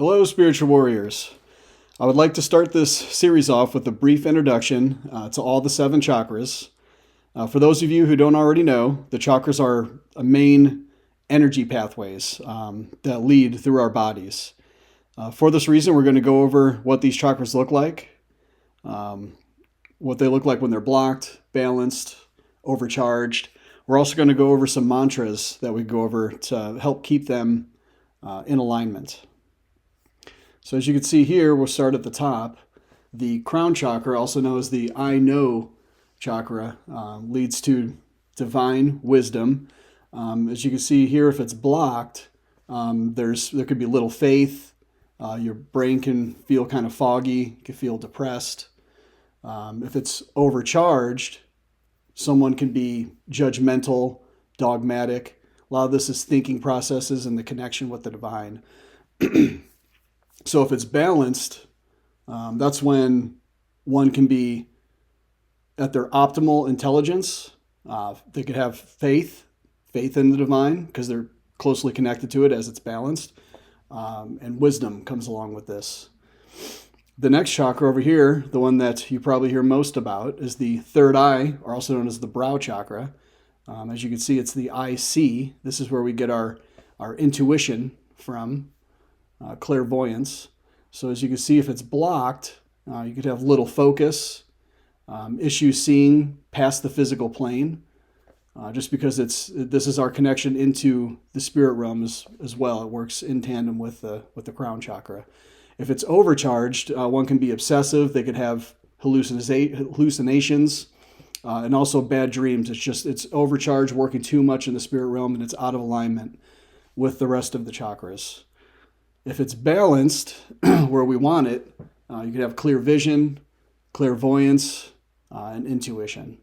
Hello, spiritual warriors. I would like to start this series off with a brief introduction to all the 7 chakras. For those of you who don't already know, the chakras are main energy pathways that lead through our bodies. For this reason, we're going to go over what these chakras look like, what they look like when they're blocked, balanced, overcharged. We're also going to go over some mantras that we go over to help keep them in alignment. So as you can see here, we'll start at the top. The crown chakra, also known as the I know chakra, leads to divine wisdom. As you can see here, if it's blocked, there could be little faith. Your brain can feel kind of foggy, can feel depressed. If it's overcharged, someone can be judgmental, dogmatic. A lot of this is thinking processes and the connection with the divine. So if it's balanced, that's when one can be at their optimal intelligence. They could have faith in the divine because they're closely connected to it as it's balanced. And wisdom comes along with this. The next chakra over here, the one that you probably hear most about, is the third eye, or also known as the brow chakra. As you can see, it's the I see. This is where we get our intuition from. Clairvoyance. So as you can see, if it's blocked, you could have little focus, issues seeing past the physical plane, just because this is our connection into the spirit realm as well. It works in tandem with the crown chakra. If it's overcharged, one can be obsessive. They could have hallucinations, and also bad dreams. It's overcharged, working too much in the spirit realm, and it's out of alignment with the rest of the chakras. If it's balanced where we want it, you could have clear vision, clairvoyance, and intuition.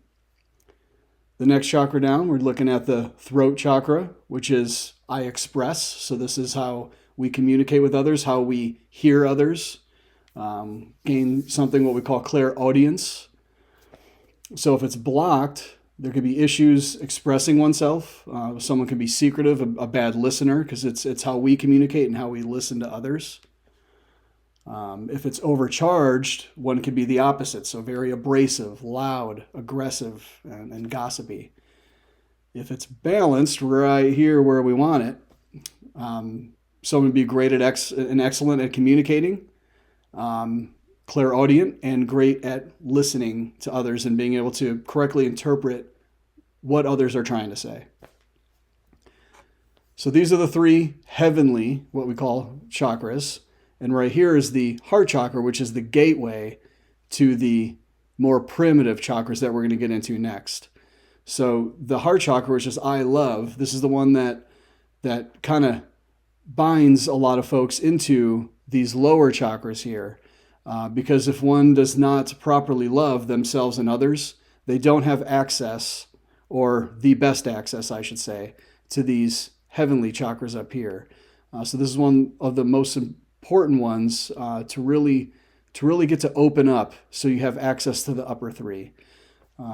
The next chakra down, we're looking at the throat chakra, which is I express. So this is how we communicate with others, how we hear others, gain something what we call clairaudience. So if it's blocked, there could be issues expressing oneself. Someone can be secretive, a bad listener, because it's how we communicate and how we listen to others. If it's overcharged, one could be the opposite, so very abrasive, loud, aggressive, and gossipy. If it's balanced right here where we want it, someone would be great and excellent at communicating, clairaudient, and great at listening to others and being able to correctly interpret what others are trying to say. So these are the 3 heavenly, what we call chakras. And right here is the heart chakra, which is the gateway to the more primitive chakras that we're going to get into next. So the heart chakra, which is I love, this is the one that kind of binds a lot of folks into these lower chakras here. Because if one does not properly love themselves and others, they don't have access, or the best access, I should say, to these heavenly chakras up here. So this is one of the most important ones to really get to open up, so you have access to the upper 3.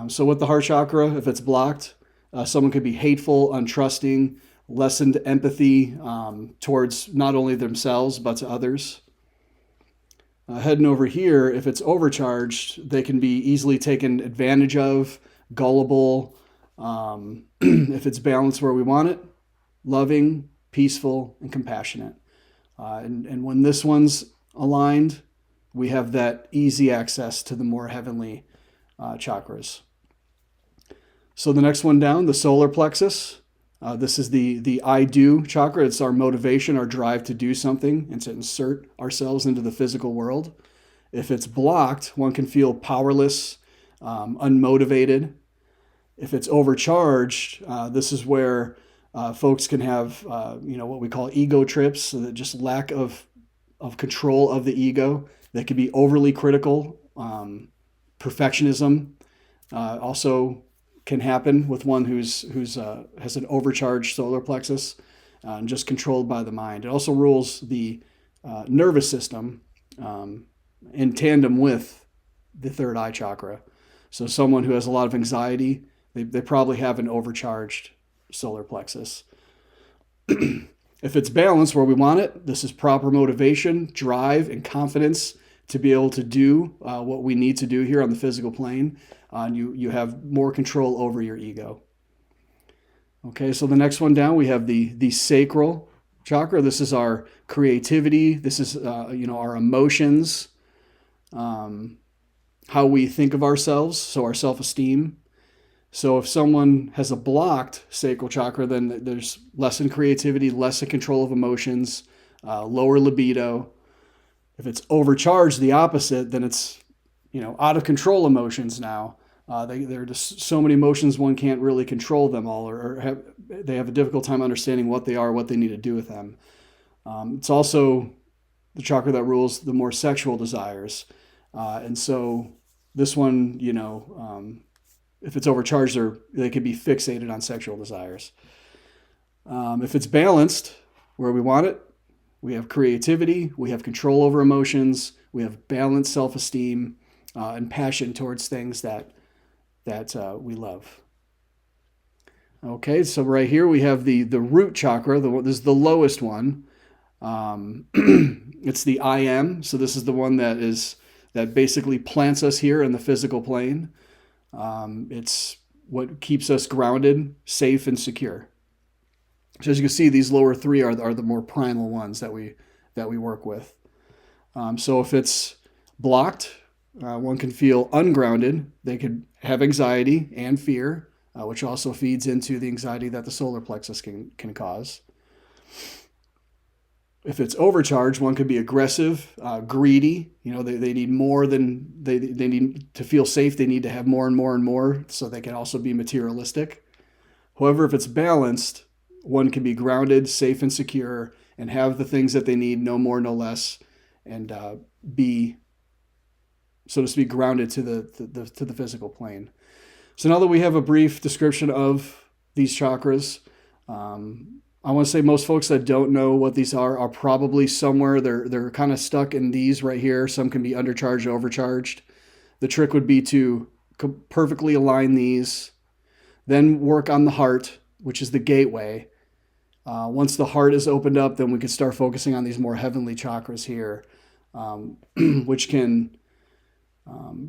So with the heart chakra, if it's blocked, someone could be hateful, untrusting, lessened empathy towards not only themselves but to others. Heading over here, if it's overcharged, they can be easily taken advantage of, gullible. If it's balanced where we want it, loving, peaceful, and compassionate. And when this one's aligned, we have that easy access to the more heavenly chakras. So the next one down, the solar plexus. This is the I do chakra. It's our motivation, our drive to do something and to insert ourselves into the physical world. If it's blocked, one can feel powerless, unmotivated. If it's overcharged, this is where folks can have what we call ego trips, so that just lack of control of the ego. They could be overly critical. Perfectionism also can happen with one who's has an overcharged solar plexus and just controlled by the mind. It also rules the nervous system in tandem with the third eye chakra. So someone who has a lot of anxiety, they probably have an overcharged solar plexus. If it's balanced where we want it, this is proper motivation, drive, and confidence to be able to do what we need to do here on the physical plane. And you have more control over your ego. Okay, so the next one down, we have the sacral chakra. This is our creativity. This is our emotions, how we think of ourselves, so our self-esteem. So if someone has a blocked sacral chakra, then there's less in creativity, less in control of emotions, lower libido. If it's overcharged, the opposite, then it's out of control emotions now. There are just so many emotions, one can't really control them all, or they have a difficult time understanding what they are, what they need to do with them. It's also the chakra that rules the more sexual desires. And so this one, if it's overcharged, they could be fixated on sexual desires. If it's balanced where we want it, we have creativity, we have control over emotions, we have balanced self-esteem, and passion towards things that we love. Okay, so right here we have the root chakra. This is the lowest one. It's the I am. So this is the one that basically plants us here in the physical plane. It's what keeps us grounded, safe, and secure. So as you can see, these lower three are the more primal ones that we work with. So if it's blocked, one can feel ungrounded. They could have anxiety and fear, which also feeds into the anxiety that the solar plexus can cause. If it's overcharged, one could be aggressive, greedy. They need more than they need to feel safe. They need to have more and more and more, so they can also be materialistic. However, if it's balanced, one can be grounded, safe, and secure, and have the things that they need, no more, no less, and be, so to speak, grounded to the physical plane. So now that we have a brief description of these chakras, I want to say most folks that don't know what these are probably somewhere they're kind of stuck in these right here. Some can be undercharged, overcharged. The trick would be to perfectly align these, then work on the heart, which is the gateway. Once the heart is opened up, then we can start focusing on these more heavenly chakras here, which can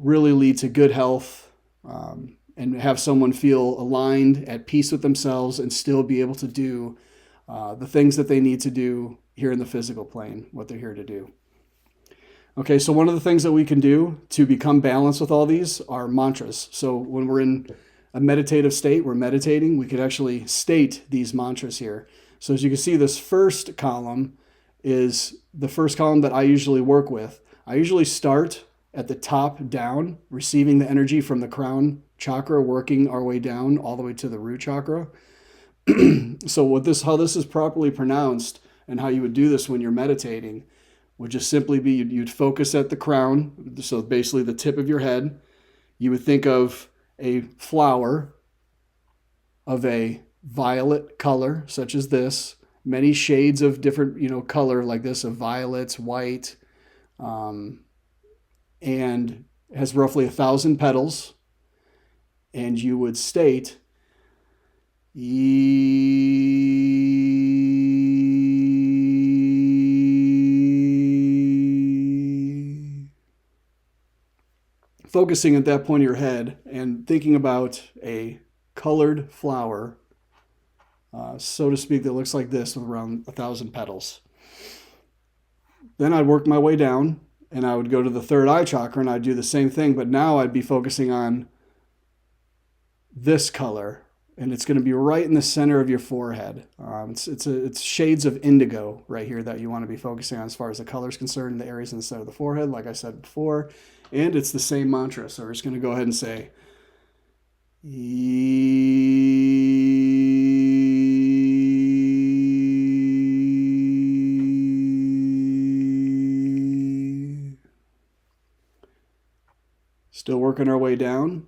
really lead to good health, and have someone feel aligned, at peace with themselves, and still be able to do the things that they need to do here in the physical plane, what they're here to do. Okay, so one of the things that we can do to become balanced with all these are mantras. So when we're in a meditative state, we're meditating, we could actually state these mantras here. So as you can see, this first column is the first column that I usually work with. I usually start at the top down, receiving the energy from the crown chakra, working our way down all the way to the root chakra. So how this is properly pronounced and how you would do this when you're meditating would just simply be you'd focus at the crown, so basically the tip of your head. You would think of a flower of a violet color, such as this, many shades of different color like this, of violets, white, and has roughly 1,000 petals. And you would state, focusing at that point of your head and thinking about a colored flower, so to speak, that looks like this with around 1,000 petals. Then I'd work my way down and I would go to the third eye chakra and I'd do the same thing, but now I'd be focusing on this color, and it's going to be right in the center of your forehead. It's shades of indigo right here that you want to be focusing on as far as the color is concerned, the areas in the center of the forehead, like I said before. And it's the same mantra, so we're just going to go ahead and say, Still working our way down.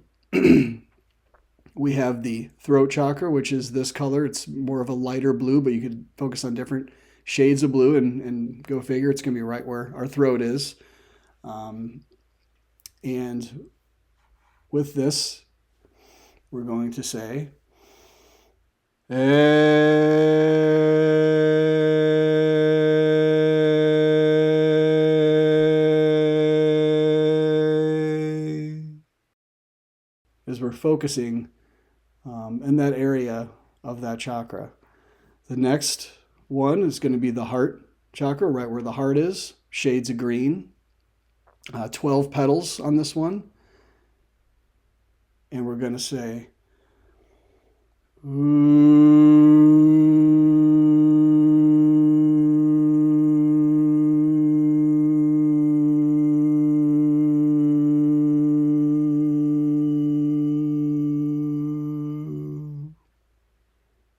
We have the throat chakra, which is this color. It's more of a lighter blue, but you could focus on different shades of blue and go figure. It's going to be right where our throat is. And with this, we're going to say, as we're focusing in that area of that chakra. The next one is going to be the heart chakra, right where the heart is, shades of green. 12 petals on this one. And we're going to say,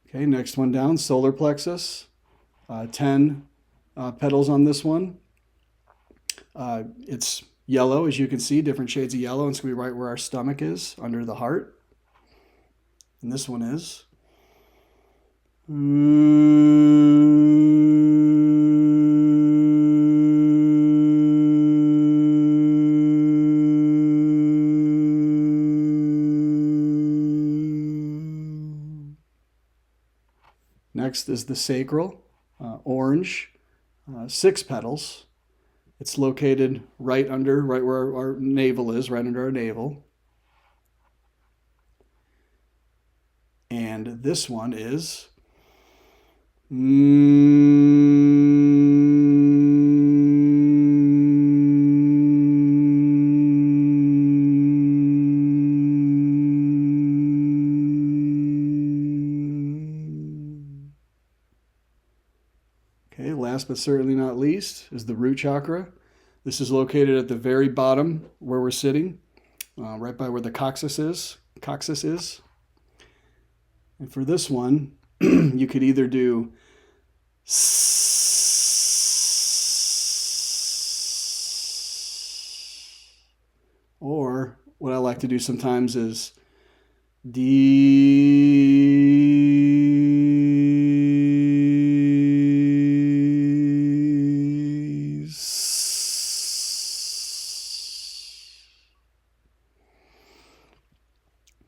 okay, next one down, solar plexus. 10 petals on this one. It's yellow, as you can see, different shades of yellow. It's going to be right where our stomach is, under the heart. And this one is. Next is the sacral, orange, 6 petals. It's located right where our navel is, right under our navel. And this one is okay, last but certainly not least is the root chakra. This is located at the very bottom where we're sitting, right by where the coccyx is. And for this one, you could either do or what I like to do sometimes is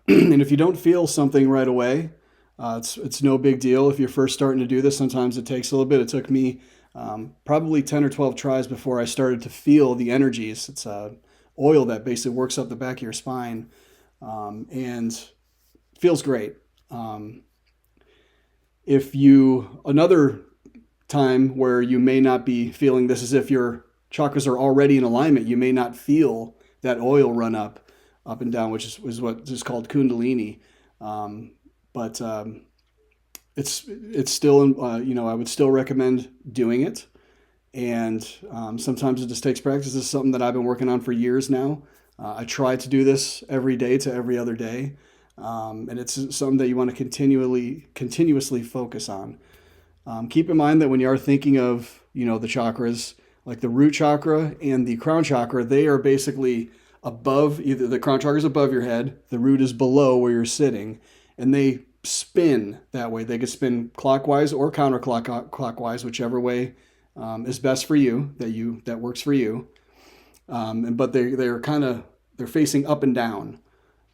and if you don't feel something right away, it's no big deal. If you're first starting to do this, sometimes it takes a little bit. It took me probably 10 or 12 tries before I started to feel the energies. It's oil that basically works up the back of your spine and feels great. Another time where you may not be feeling this is if your chakras are already in alignment, you may not feel that oil run up and down, which is what is called Kundalini. But it's still, I would still recommend doing it. And sometimes it just takes practice. This is something that I've been working on for years now. I try to do this every day to every other day. And it's something that you want to continuously focus on. Keep in mind that when you are thinking of, the chakras, like the root chakra and the crown chakra, they are basically above, either the crown chakra is above your head, the root is below where you're sitting, and they spin that way. They could spin clockwise or counterclockwise, whichever way is best for you, that works for you. But they're facing up and down.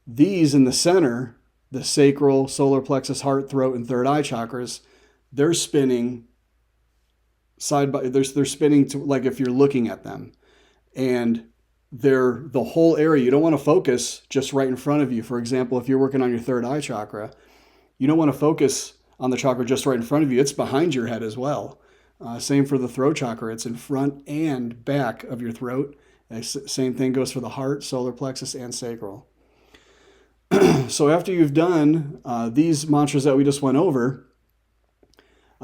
These in the center, the sacral, solar plexus, heart, throat, and third eye chakras, they're spinning they're spinning to, like if you're looking at them, and they're the whole area. You don't want to focus just right in front of you. For example, if you're working on your third eye chakra, you don't want to focus on the chakra just right in front of you. It's behind your head as well. Same for the throat chakra. It's in front and back of your throat. Same thing goes for the heart, solar plexus, and sacral. So after you've done these mantras that we just went over,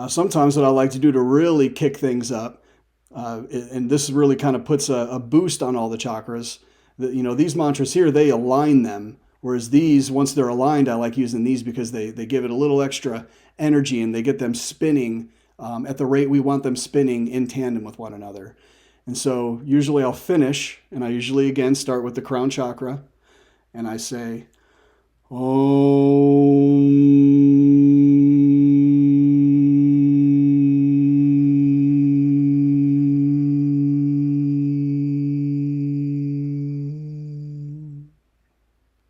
sometimes what I like to do to really kick things up, and this really kind of puts a boost on all the chakras, these mantras here, they align them. Whereas these, once they're aligned, I like using these because they give it a little extra energy and they get them spinning at the rate we want them spinning in tandem with one another. And so usually I'll finish, and I usually again start with the crown chakra, and I say,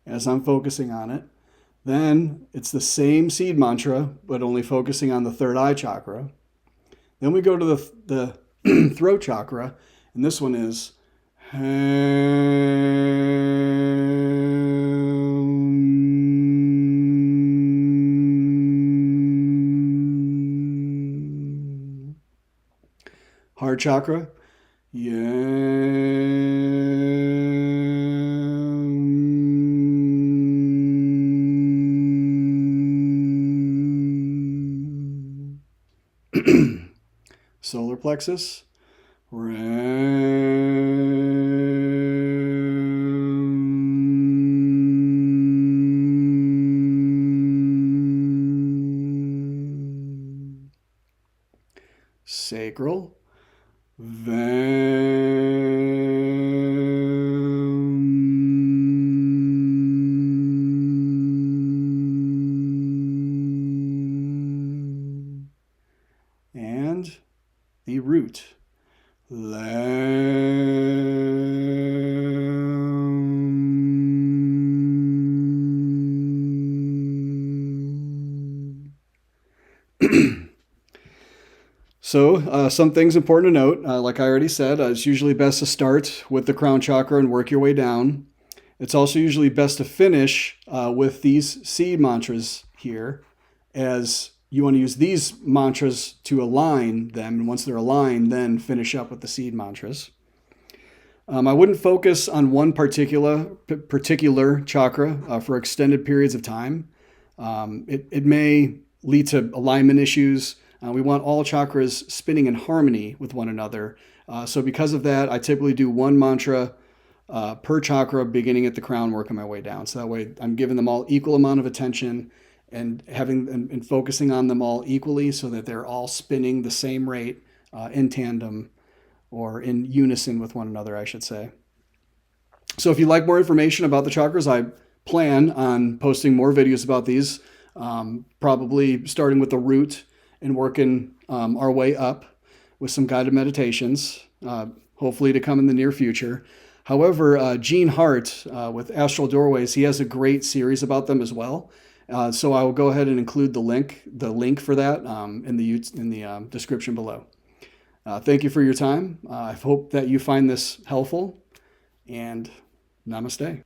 as I'm focusing on it. Then it's the same seed mantra, but only focusing on the third eye chakra. Then we go to the throat chakra, and this one is Heart chakra. Yam. Solar plexus. Ram. Sacral. Vam. And the root. Lam. So some things important to note, like I already said, it's usually best to start with the crown chakra and work your way down. It's also usually best to finish with these seed mantras here, as you want to use these mantras to align them. And once they're aligned, then finish up with the seed mantras. I wouldn't focus on one particular chakra for extended periods of time. It may lead to alignment issues. We want all chakras spinning in harmony with one another. So because of that, I typically do one mantra per chakra, beginning at the crown, working my way down. So that way I'm giving them all equal amount of attention and focusing on them all equally, so that they're all spinning the same rate in tandem, or in unison with one another, I should say. So if you'd like more information about the chakras, I plan on posting more videos about these, probably starting with the root and working our way up with some guided meditations, hopefully to come in the near future. However, Gene Hart with Astral Doorways, he has a great series about them as well. So I will go ahead and include the link for that in the description below. Thank you for your time. I hope that you find this helpful, and namaste.